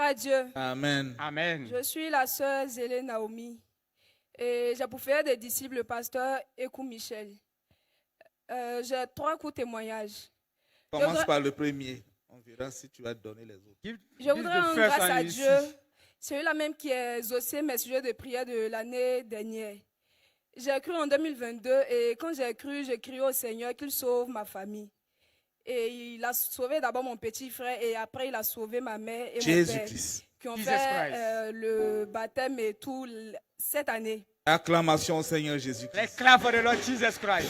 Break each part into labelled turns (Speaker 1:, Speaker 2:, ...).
Speaker 1: à Dieu.
Speaker 2: Amen.
Speaker 3: Amen.
Speaker 1: Je suis la sœur Zélé Naomi. Et j'ai pour faire des disciples le pasteur Ekou Michel. J'ai 3 courts témoignages.
Speaker 2: Commence par le premier. On verra si tu vas donner les autres.
Speaker 1: Je voudrais rendre grâce à Dieu. C'est lui-là même qui a exaucé mes sujets de prière de l'année dernière. J'ai cru en 2022 et quand j'ai crié au Seigneur qu'il sauve ma famille. Et il a sauvé d'abord mon petit frère et après il a sauvé ma mère et mon père qui ont fait le baptême et tout cette année.
Speaker 2: Acclamation au Seigneur Jésus-Christ.
Speaker 3: Let's clap for the Lord Jesus Christ.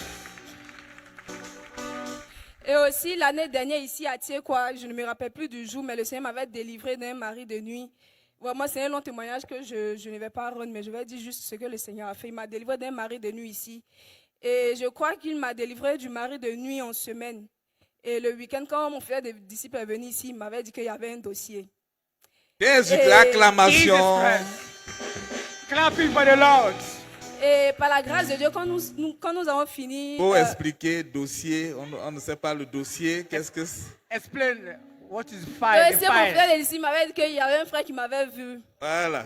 Speaker 1: Et aussi l'année dernière ici à Thiekwa, je ne me rappelle plus du jour, mais le Seigneur m'avait délivré d'un mari de nuit. Vraiment, c'est un long témoignage que je ne vais pas rendre, mais je vais dire juste ce que le Seigneur a fait. Il m'a délivré d'un mari de nuit ici. Et je crois qu'il m'a délivré du mari de nuit en semaine. Et le week-end, quand mon frère des disciples est venu ici, il m'avait dit qu'il y avait un dossier.
Speaker 2: Jésus, l'acclamation.
Speaker 3: Clapping for the Lord.
Speaker 1: Et par la grâce de Dieu, quand nous avons fini...
Speaker 2: Pour expliquer dossier, on ne sait pas le dossier. Qu'est-ce que c'est?
Speaker 3: Explain what is file.
Speaker 1: C'est mon frère ici, il m'avait dit qu'il y avait un frère qui m'avait vu.
Speaker 2: Voilà.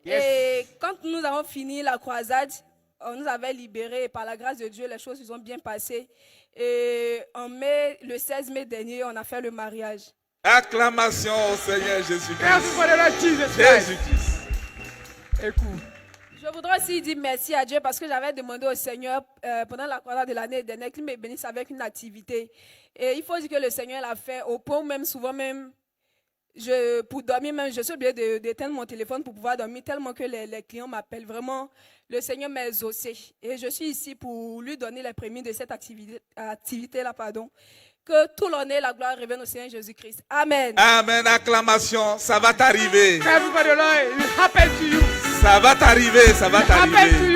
Speaker 1: Et quand nous avons fini la croisade, on nous avait libérés et par la grâce de Dieu, les choses se sont bien passées. Et le 16 mai dernier, on a fait le mariage.
Speaker 2: Acclamation au Seigneur Jésus-Christ.
Speaker 3: Merci pour le Lord Jesus Christ.
Speaker 2: Jésus-Christ.
Speaker 3: Écoute.
Speaker 1: Je voudrais aussi dire merci à Dieu parce que j'avais demandé au Seigneur pendant la croisade de l'année dernière qu'il me bénisse avec une activité. Et il faut dire que le Seigneur l'a fait au point même, souvent même, pour dormir même, je suis obligée d'éteindre mon téléphone pour pouvoir dormir tellement que les clients m'appellent. Vraiment, le Seigneur m'a exaucé. Et je suis ici pour lui donner les prémices de cette activité-là, pardon. Que tout l'honneur et la gloire reviennent au Seigneur Jésus-Christ. Amen.
Speaker 2: Amen. Acclamation. Ça va t'arriver.
Speaker 3: Everybody, Lord, it will happen to you.
Speaker 2: Ça va t'arriver. Ça va t'arriver.